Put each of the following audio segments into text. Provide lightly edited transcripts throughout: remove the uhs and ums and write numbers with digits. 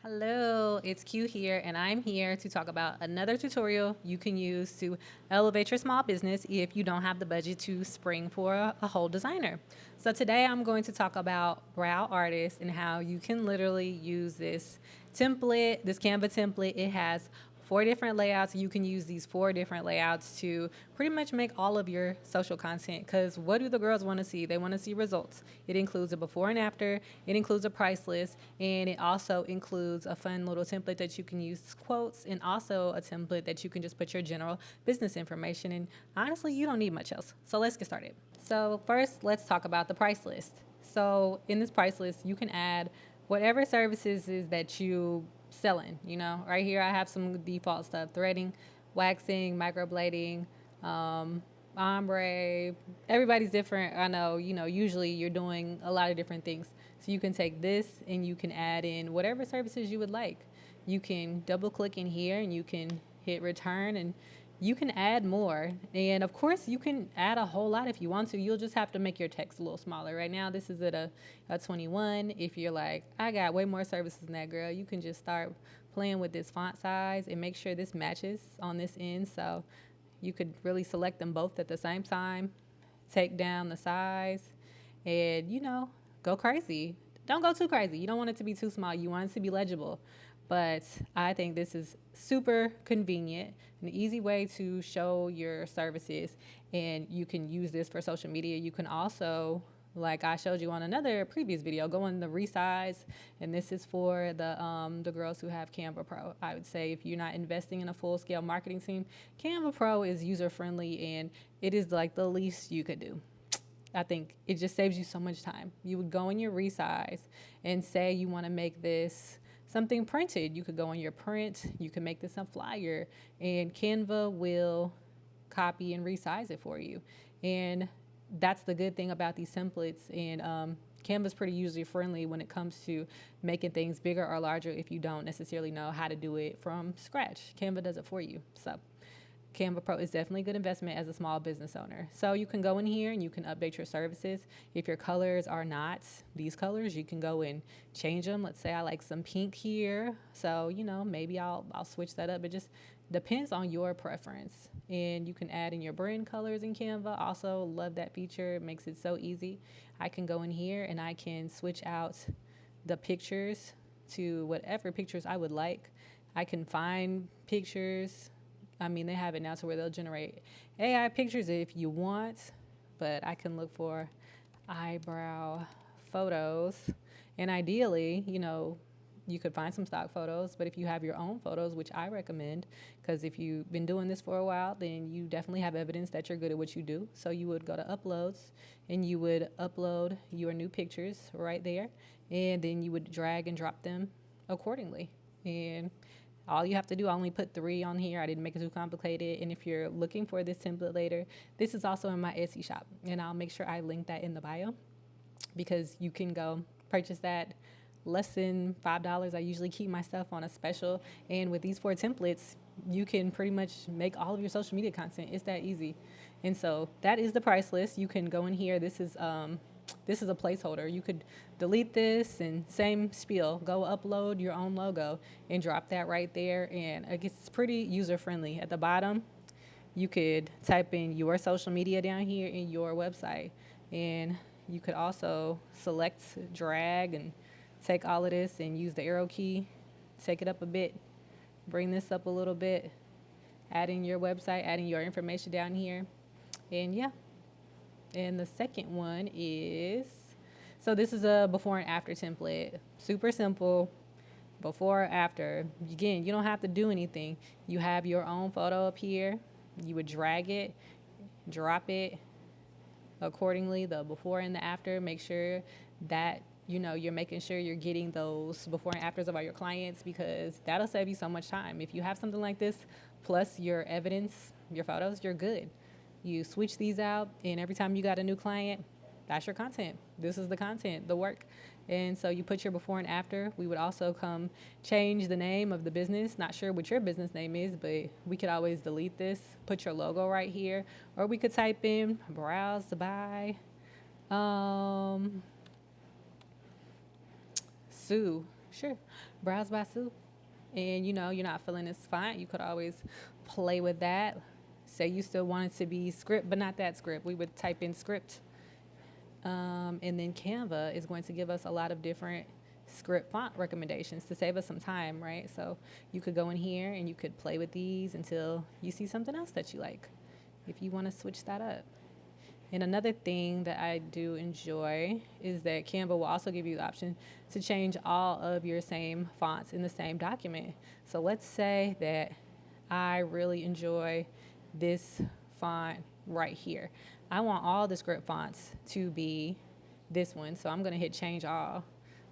Hello, it's Q here, and I'm here to talk about another tutorial you can use to elevate your small business if you don't have the budget to spring for a whole designer. So today I'm going to talk about brow artists and how you can literally use this template, this Canva template. It has 4 different layouts. You can use these 4 different layouts to pretty much make all of your social content. Because what do the girls want to see? They want to see results. It includes a before and after. It includes a price list, and it also includes a fun little template that you can use quotes, and also a template that you can just put your general business information in. Honestly, you don't need much else. So let's get started. So first, let's talk about the price list. So in this price list, you can add whatever services is that you selling. Right here I have some default stuff: threading, waxing, microblading, ombre. Everybody's different. I know, usually you're doing a lot of different things. So you can take this and you can add in whatever services you would like. You can double click in here and you can hit return, and you can add more. And of course, you can add a whole lot if you want to. You'll just have to make your text a little smaller. Right now, this is at a 21. If you're like, I got way more services than that, girl, you can just start playing with this font size and make sure this matches on this end. So you could really select them both at the same time, take down the size, and, go crazy. Don't go too crazy. You don't want it to be too small. You want it to be legible. But I think this is super convenient, an easy way to show your services, and you can use this for social media. You can also, like I showed you on another previous video, go in the resize, and this is for the girls who have Canva Pro. I would say if you're not investing in a full-scale marketing team, Canva Pro is user-friendly, and it is like the least you could do. I think it just saves you so much time. You would go in your resize and say you want to make this something printed. You could go on your print, you can make this a flyer, and Canva will copy and resize it for you. And that's the good thing about these templates. And Canva's pretty user friendly when it comes to making things bigger or larger if you don't necessarily know how to do it from scratch. Canva does it for you. So Canva Pro is definitely a good investment as a small business owner. So you can go in here and you can update your services. If your colors are not these colors, you can go and change them. Let's say I like some pink here. So, maybe I'll switch that up. It just depends on your preference. And you can add in your brand colors in Canva. Also love that feature. It makes it so easy. I can go in here and I can switch out the pictures to whatever pictures I would like. I can find pictures. They have it now to where they'll generate AI pictures if you want, but I can look for eyebrow photos. And ideally, you could find some stock photos, but if you have your own photos, which I recommend, because if you've been doing this for a while, then you definitely have evidence that you're good at what you do. So you would go to uploads and you would upload your new pictures right there, and then you would drag and drop them accordingly. And all you have to do, I only put 3 on here. I didn't make it too complicated. And if you're looking for this template later, this is also in my Etsy shop. And I'll make sure I link that in the bio, because you can go purchase that less than $5. I usually keep my stuff on a special. And with these 4 templates, you can pretty much make all of your social media content. It's that easy. And so that is the price list. You can go in here. This is a placeholder. You could delete this and same spiel. Go upload your own logo and drop that right there. And it's pretty user friendly. At the bottom, you could type in your social media down here in your website. And you could also select, drag, and take all of this and use the arrow key, take it up a bit, bring this up a little bit, add in your website, adding your information down here. And yeah. And the second one is, so this is a before and after template. Super simple, before, after. Again, you don't have to do anything. You have your own photo up here. You would drag it, drop it accordingly, the before and the after. Make sure that, you're making sure you're getting those before and afters of all your clients, because that'll save you so much time. If you have something like this, plus your evidence, your photos, you're good. You switch these out, and every time you got a new client, that's your content. This is the content, the work. And so you put your before and after. We would also come change the name of the business. Not sure what your business name is, but we could always delete this, put your logo right here, or we could type in browse to buy Sue. Sure. Brows by Sue. And you're not feeling this font, you could always play with that. Say you still want it to be script, but not that script. We would type in script. And then Canva is going to give us a lot of different script font recommendations to save us some time, right? So you could go in here and you could play with these until you see something else that you like, if you want to switch that up. And another thing that I do enjoy is that Canva will also give you the option to change all of your same fonts in the same document. So let's say that I really enjoy this font right here. I want all the script fonts to be this one. So I'm going to hit change all.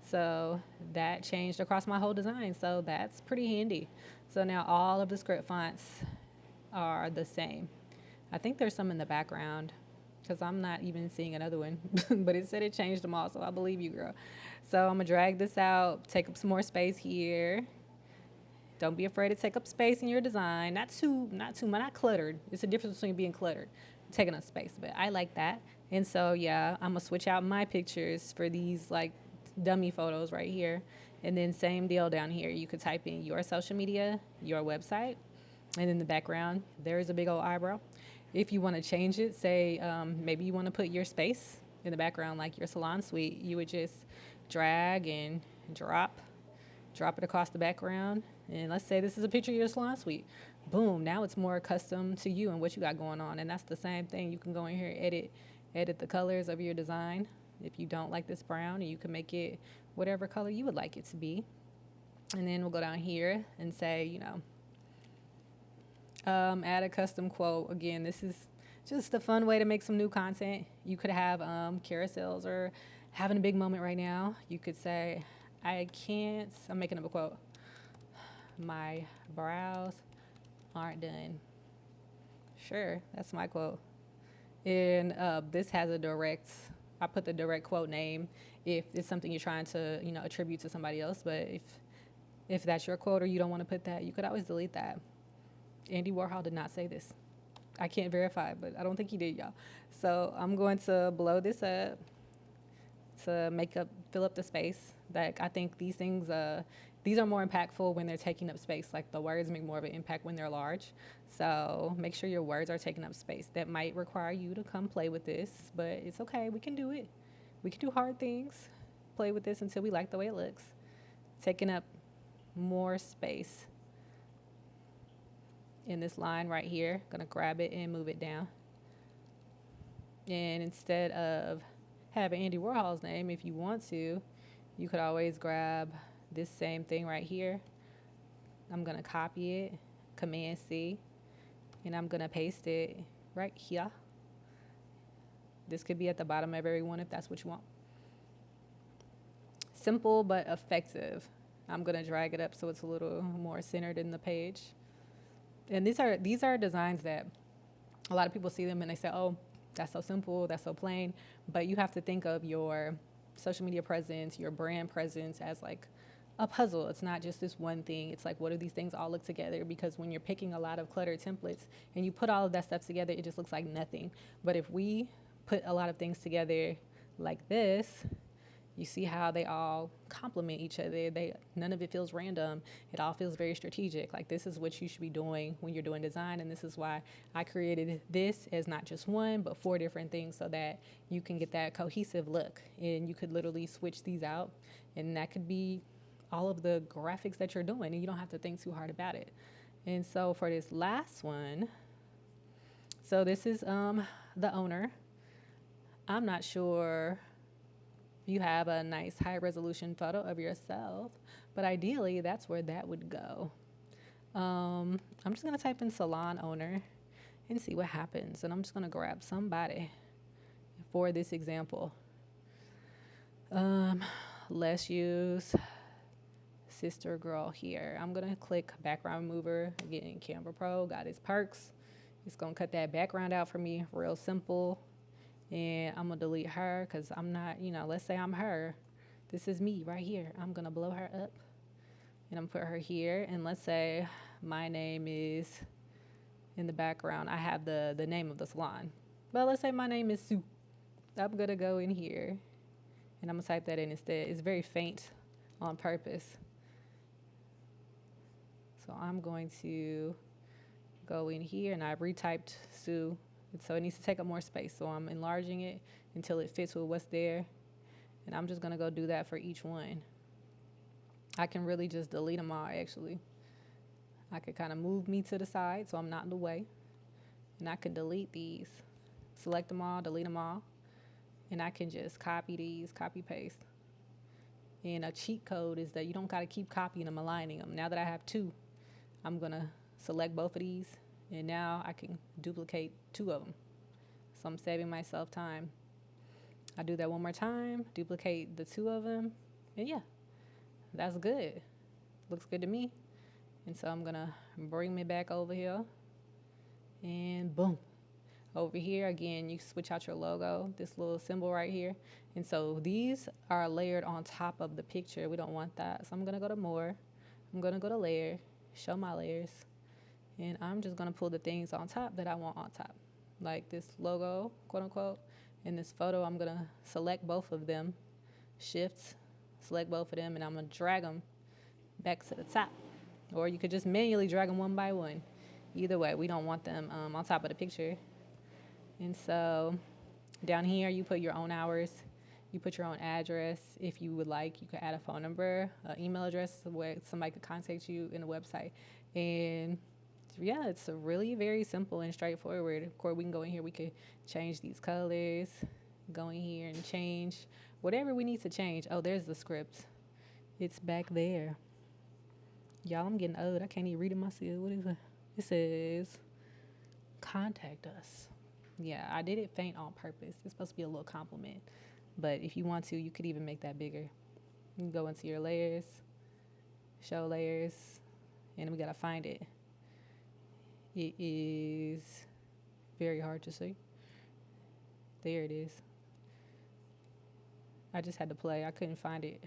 So that changed across my whole design. So that's pretty handy. So now all of the script fonts are the same. I think there's some in the background because I'm not even seeing another one, but it said it changed them all, so I believe you, girl. So I'm gonna drag this out, take up some more space here. Don't be afraid to take up space in your design. Not cluttered. It's a difference between being cluttered, taking up space, but I like that. And so yeah, I'm gonna switch out my pictures for these like dummy photos right here. And then same deal down here. You could type in your social media, your website, and in the background, there's a big old eyebrow. If you want to change it, say maybe you want to put your space in the background, like your salon suite, you would just drag and drop it across the background. And let's say this is a picture of your salon suite. Boom, now it's more custom to you and what you got going on. And that's the same thing. You can go in here, edit the colors of your design. If you don't like this brown, you can make it whatever color you would like it to be. And then we'll go down here and say, add a custom quote. Again, this is just a fun way to make some new content. You could have carousels or having a big moment right now. You could say, I'm making up a quote. My brows aren't done. Sure, that's my quote. And this has I put the direct quote name if it's something you're trying to, attribute to somebody else. But if that's your quote or you don't want to put that, you could always delete that. Andy Warhol did not say this. I can't verify, but I don't think he did, y'all. So I'm going to blow this up to fill up the space. Like, I think these things, these are more impactful when they're taking up space. Like, the words make more of an impact when they're large. So make sure your words are taking up space. That might require you to come play with this, but it's okay. We can do it. We can do hard things. Play with this until we like the way it looks. Taking up more space in this line right here. Gonna grab it and move it down. And instead of having Andy Warhol's name, if you want to, you could always grab this same thing right here. I'm gonna copy it, Command C, and I'm gonna paste it right here. This could be at the bottom of every one if that's what you want. Simple but effective. I'm gonna drag it up so it's a little more centered in the page. And these are designs that a lot of people see them and they say, oh, that's so simple, that's so plain. But you have to think of your social media presence, your brand presence as like a puzzle. It's not just this one thing. It's like, what do these things all look together? Because when you're picking a lot of cluttered templates and you put all of that stuff together, it just looks like nothing. But if we put a lot of things together like this, you see how they all complement each other. None of it feels random. It all feels very strategic. Like, this is what you should be doing when you're doing design. And this is why I created this as not just one, but 4 different things so that you can get that cohesive look. And you could literally switch these out. And that could be all of the graphics that you're doing. And you don't have to think too hard about it. And so for this last one, so this is the owner. I'm not sure you have a nice high resolution photo of yourself, but ideally that's where that would go. I'm just gonna type in salon owner and see what happens. And I'm just gonna grab somebody for this example. Let's use sister girl here. I'm gonna click background remover, again, Canva Pro, got its perks. It's gonna cut that background out for me, real simple. And I'm gonna delete her because I'm not, let's say I'm her. This is me right here. I'm gonna blow her up and I'm gonna put her here. And let's say my name is in the background. I have the name of the salon. But let's say my name is Sue. I'm gonna go in here and I'm gonna type that in instead. It's very faint on purpose. So I'm going to go in here, and I've retyped Sue. So it needs to take up more space. So I'm enlarging it until it fits with what's there. And I'm just going to go do that for each one. I can really just delete them all, actually. I could kind of move me to the side so I'm not in the way. And I can delete these. Select them all, delete them all. And I can just copy these, copy paste. And a cheat code is that you don't got to keep copying them, aligning them. Now that I have two, I'm going to select both of these. And now I can duplicate two of them. So I'm saving myself time. I do that one more time, duplicate the two of them. And yeah, that's good. Looks good to me. And so I'm going to bring me back over here. And boom. Over here, again, you switch out your logo, this little symbol right here. And so these are layered on top of the picture. We don't want that. So I'm going to go to more. I'm going to go to layer, show my layers. And I'm just going to pull the things on top that I want on top. Like this logo, quote unquote. In this photo, I'm going to select both of them, shift, select both of them, and I'm going to drag them back to the top. Or you could just manually drag them one by one. Either way, we don't want them on top of the picture. And so down here, you put your own hours. You put your own address. If you would like, you could add a phone number, an email address where somebody could contact you in the website. And yeah, it's a really very simple and straightforward. Of course, we can go in here. We could change these colors. Go in here and change whatever we need to change. Oh, there's the script. It's back there. Y'all, I'm getting old. I can't even read it myself. What is it? It says, contact us. Yeah, I did it faint on purpose. It's supposed to be a little compliment. But if you want to, you could even make that bigger. You can go into your layers, show layers, and we got to find it. It is very hard to see. There it is. I just had to play. I couldn't find it.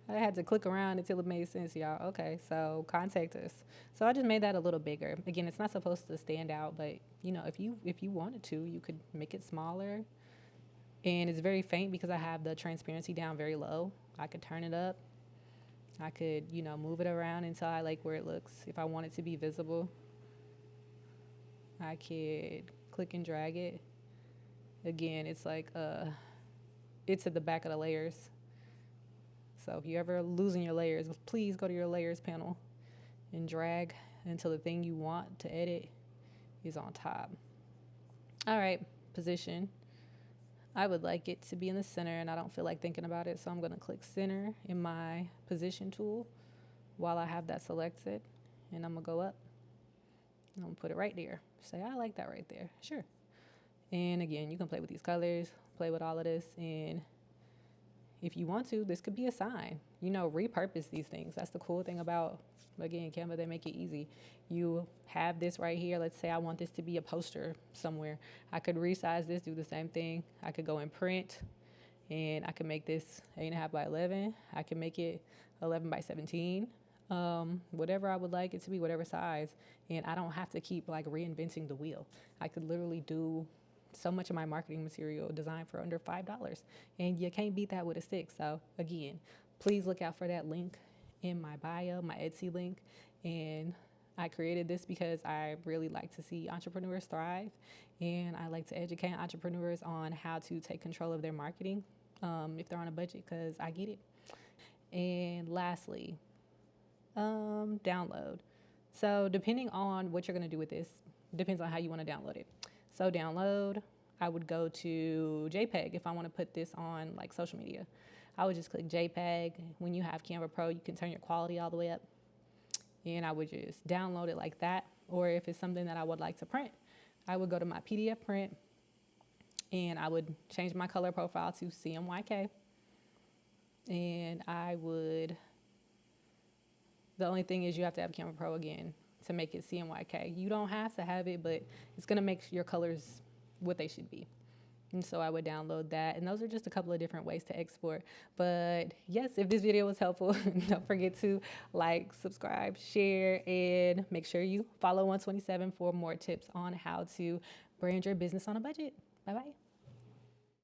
I had to click around until it made sense, y'all. Okay, so contact us. So I just made that a little bigger. Again, it's not supposed to stand out, but you know, if you wanted to, you could make it smaller. And it's very faint because I have the transparency down very low. I could turn it up. I could, you know, move it around until I like where it looks. If I want it to be visible, I could click and drag it. Again, it's like it's at the back of the layers. So if you're ever losing your layers, please go to your layers panel and drag until the thing you want to edit is on top. All right, position. I would like it to be in the center, and I don't feel like thinking about it, so I'm going to click center in my position tool while I have that selected, and I'm going to go up. I'm going to put it right there. Say, I like that right there. Sure. And again, you can play with these colors, play with all of this, and if you want to, this could be a sign. You know, repurpose these things. That's the cool thing about, again, Canva, they make it easy. You have this right here. Let's say I want this to be a poster somewhere. I could resize this, do the same thing. I could go and print, and I could make this 8.5 by 11. I can make it 11 by 17. Whatever I would like it to be, whatever size. And I don't have to keep like reinventing the wheel. I could literally do so much of my marketing material designed for under $5, and you can't beat that with a stick. So again, please look out for that link in my bio, my Etsy link. And I created this because I really like to see entrepreneurs thrive, and I like to educate entrepreneurs on how to take control of their marketing if they're on a budget, because I get it. And lastly, download. So depending on what you're going to do with this, depends on how you want to download it. So download, I would go to JPEG if I want to put this on like social media. I would just click JPEG. When you have Canva Pro, you can turn your quality all the way up. And I would just download it like that. Or if it's something that I would like to print, I would go to my PDF print, and I would change my color profile to CMYK. And I would, the only thing is you have to have Canva Pro again to make it CMYK. You don't have to have it, but it's going to make your colors what they should be. And so I would download that. And those are just a couple of different ways to export. But yes, if this video was helpful, don't forget to like, subscribe, share, and make sure you follow 127 for more tips on how to brand your business on a budget. Bye-bye.